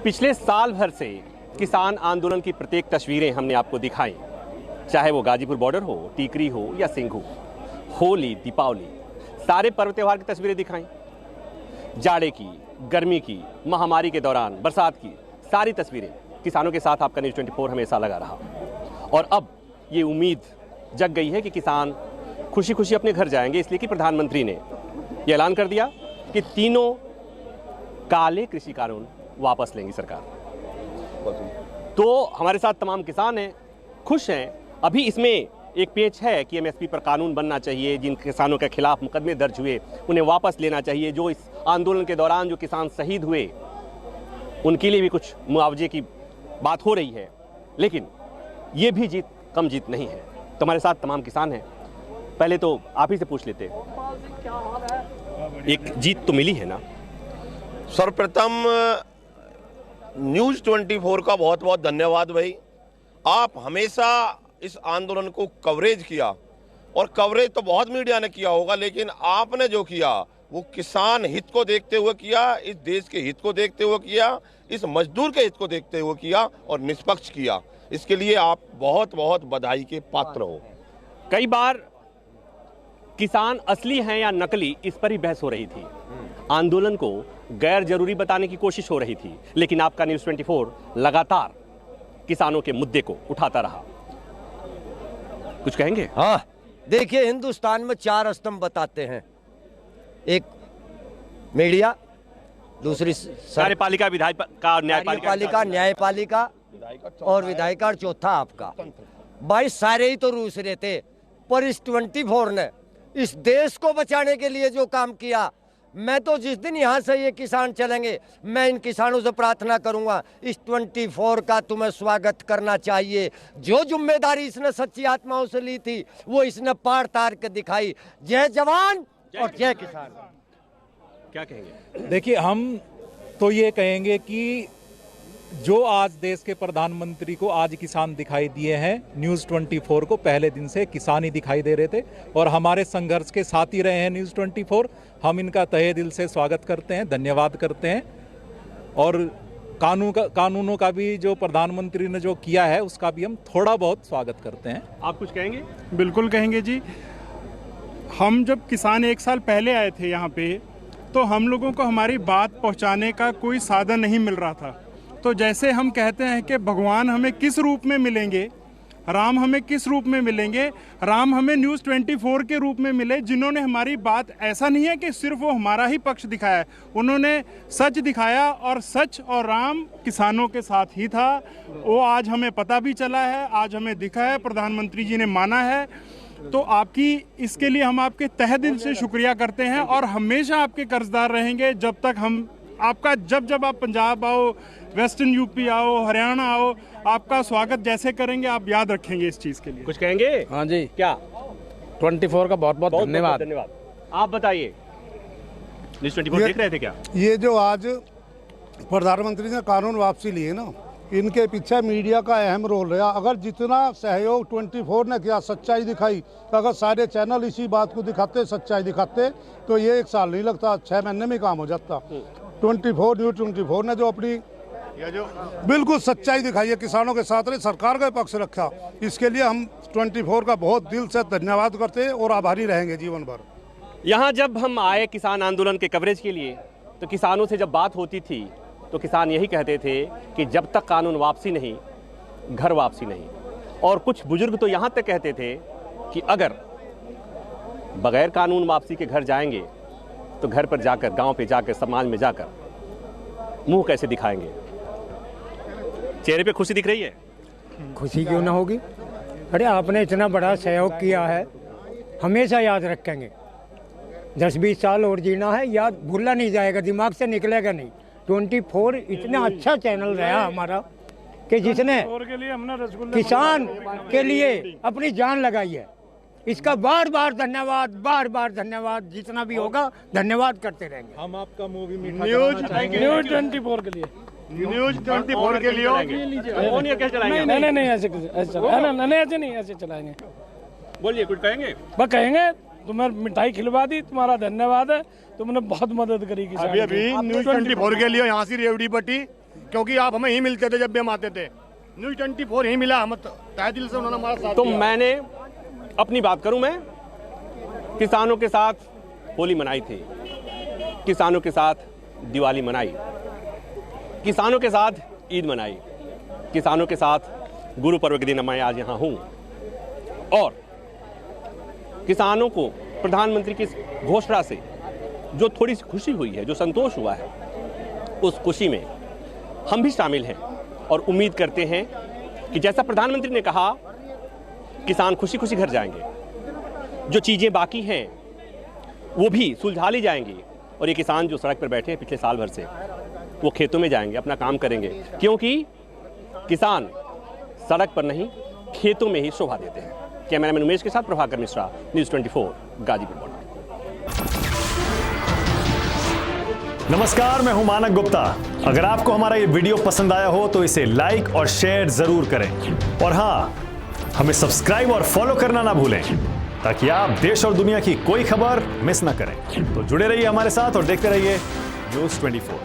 पिछले साल भर से किसान आंदोलन की प्रत्येक तस्वीरें हमने आपको दिखाई, चाहे वो गाजीपुर बॉर्डर हो, टीकरी हो या सिंघू, होली, दीपावली, सारे पर्व त्योहार की तस्वीरें दिखाई। जाड़े की, गर्मी की, महामारी के दौरान बरसात की सारी तस्वीरें किसानों के साथ आपका न्यूज़ 24 हमेशा लगा रहा। और अब ये उम्मीद जग गई है कि किसान खुशी खुशी अपने घर जाएंगे, इसलिए कि प्रधानमंत्री ने ये ऐलान कर दिया कि तीनों काले कृषि कानून वापस लेंगी सरकार। तो हमारे साथ तमाम किसान हैं, खुश हैं। अभी इसमें एक पेच है कि एमएसपी पर कानून बनना चाहिए, जिन किसानों के खिलाफ मुकदमे दर्ज हुए उन्हें वापस लेना चाहिए, जो इस आंदोलन के दौरान जो किसान शहीद हुए उनके लिए भी कुछ मुआवजे की बात हो रही है। लेकिन ये भी जीत कम जीत नहीं है। तो हमारे साथ तमाम किसान हैं। पहले तो आप ही से पूछ लेते, एक जीत तो मिली है ना? सर्वप्रथम न्यूज़ 24 का बहुत बहुत धन्यवाद भाई। आप हमेशा इस आंदोलन को कवरेज किया, और कवरेज तो बहुत मीडिया ने किया होगा, लेकिन आपने जो किया वो किसान हित को देखते हुए किया, इस देश के हित को देखते हुए किया, इस मजदूर के हित को देखते हुए किया और निष्पक्ष किया। इसके लिए आप बहुत बहुत बधाई के पात्र हो। कई बार किसान असली हैं या नकली, इस पर ही बहस हो रही थी। आंदोलन को गैर जरूरी बताने की कोशिश हो रही थी, लेकिन आपका न्यूज़ 24 लगातार किसानों के मुद्दे को उठाता रहा। कुछ कहेंगे? हाँ, देखिए, हिंदुस्तान में 4 स्तंभ बताते हैं। एक मीडिया, दूसरी कार्यपालिका, विधायिका, न्यायपालिका, न्यायपालिका और विधायिका, और चौथा आपका। भाई सारे ही तो रूस रहे थे, पर इस 24 ने इस देश को बचाने के लिए जो काम किया, मैं तो जिस दिन यहाँ से ये किसान चलेंगे, मैं इन किसानों से प्रार्थना करूंगा, इस 24 का तुम्हें स्वागत करना चाहिए। जो जिम्मेदारी इसने सच्ची आत्माओं से ली थी वो इसने पार तार के दिखाई। जय जवान और जय किसान। क्या कहेंगे? देखिए, हम तो ये कहेंगे कि जो आज देश के प्रधानमंत्री को आज किसान दिखाई दिए हैं, न्यूज़ 24 को पहले दिन से किसान ही दिखाई दे रहे थे और हमारे संघर्ष के साथ ही रहे हैं न्यूज़ 24। हम इनका तहे दिल से स्वागत करते हैं, धन्यवाद करते हैं। और कानूनों का भी जो प्रधानमंत्री ने जो किया है उसका भी हम थोड़ा बहुत स्वागत करते हैं। आप कुछ कहेंगे? बिल्कुल कहेंगे जी। हम जब किसान 1 साल पहले आए थे यहाँ पे, तो हम लोगों को हमारी बात पहुँचाने का कोई साधन नहीं मिल रहा था। तो जैसे हम कहते हैं कि भगवान हमें किस रूप में मिलेंगे, राम हमें किस रूप में मिलेंगे, राम हमें न्यूज़ 24 के रूप में मिले, जिन्होंने हमारी बात, ऐसा नहीं है कि सिर्फ वो हमारा ही पक्ष दिखाया है, उन्होंने सच दिखाया, और सच और राम किसानों के साथ ही था। वो आज हमें पता भी चला है, आज हमें दिखा है, प्रधानमंत्री जी ने माना है। तो आपकी इसके लिए हम आपके तहे दिल से शुक्रिया करते हैं, और हमेशा आपके कर्जदार रहेंगे जब तक हम आपका, जब आप पंजाब आओ, वेस्टर्न यूपी आओ, हरियाणा आओ, आपका स्वागत जैसे करेंगे आप याद रखेंगे इस चीज के लिए। कुछ कहेंगे? हाँ जी, क्या? 24 का बहुत बहुत धन्यवाद। आप बताइए, न्यूज़ 24 देख रहे थे क्या? ये जो आज प्रधानमंत्री ने कानून वापसी लिए ना, इनके पीछे मीडिया का अहम रोल रहा। अगर जितना सहयोग 24 ने किया, सच्चाई दिखाई, अगर सारे चैनल इसी बात को दिखाते, सच्चाई दिखाते, तो ये 1 साल नहीं लगता, 6 महीने में काम हो जाता। 24 न्यूज़ 24 ने जो अपनी बिल्कुल सच्चाई दिखाई है, किसानों के साथ रहे, सरकार का पक्ष रखा, इसके लिए हम 24 का बहुत दिल से धन्यवाद करते हैं और आभारी रहेंगे जीवन भर। यहाँ जब हम आए किसान आंदोलन के कवरेज के लिए, तो किसानों से जब बात होती थी तो किसान यही कहते थे कि जब तक कानून वापसी नहीं, घर वापसी नहीं। और कुछ बुजुर्ग तो यहाँ तक कहते थे कि अगर बगैर कानून वापसी के घर जाएंगे तो घर पर जाकर, गांव पे जाकर, समाज में जाकर मुंह कैसे दिखाएंगे? चेहरे पे खुशी दिख रही है? खुशी क्यों ना होगी? अरे आपने इतना बड़ा सहयोग किया है, हमेशा याद रखेंगे। 10-20 साल और जीना है, याद भूलना नहीं जाएगा, दिमाग से निकलेगा नहीं। 24 इतना अच्छा चैनल रहा हमारा कि जिसने किसान के लिए अपनी जान लगाई है। इसका बार बार धन्यवाद, जितना भी होगा धन्यवाद करते रहेंगे। हम आपका मूवी न्यूज़ 24 के लिए, न्यूज़ 24 के लिए ऐसे चलाएंगे। बोलिए, कुछ कहेंगे? बस कहेंगे, तुम्हें मिठाई खिलवा दी, तुम्हारा धन्यवाद है, तुमने बहुत मदद करी। अभी न्यूज़ 24 के लिए यहाँ से रेवड़ी पट्टी क्योंकि आप हमें ही मिलते थे जब भी हम आते थे। न्यूज़ 24 ही मिला, हम तहे दिल से उन्होंने हमारा साथ तो दिया। मैंने अपनी बात करूं, मैं किसानों के साथ होली मनाई थी, किसानों के साथ दिवाली मनाई, किसानों के साथ ईद मनाई, किसानों के साथ गुरु पर्व के दिन मैं आज यहाँ हूँ। और किसानों को प्रधानमंत्री की घोषणा से जो थोड़ी सी खुशी हुई है, जो संतोष हुआ है, उस खुशी में हम भी शामिल हैं और उम्मीद करते हैं कि जैसा प्रधानमंत्री ने कहा, किसान खुशी खुशी घर जाएंगे, जो चीज़ें बाकी हैं वो भी सुलझा ली जाएंगी, और ये किसान जो सड़क पर बैठे हैं पिछले साल भर से, वो खेतों में जाएंगे, अपना काम करेंगे, क्योंकि किसान सड़क पर नहीं खेतों में ही शोभा देते हैं। कैमरामैन उमेश के साथ प्रभाकर मिश्रा, न्यूज़ 24 गाजीपुर बॉर्डर। नमस्कार, मैं हूं मानक गुप्ता। अगर आपको हमारा ये वीडियो पसंद आया हो तो इसे लाइक और शेयर जरूर करें, और हाँ, हमें सब्सक्राइब और फॉलो करना ना भूलें ताकि आप देश और दुनिया की कोई खबर मिस ना करें। तो जुड़े रहिए हमारे साथ और देखते रहिए न्यूज़ 24।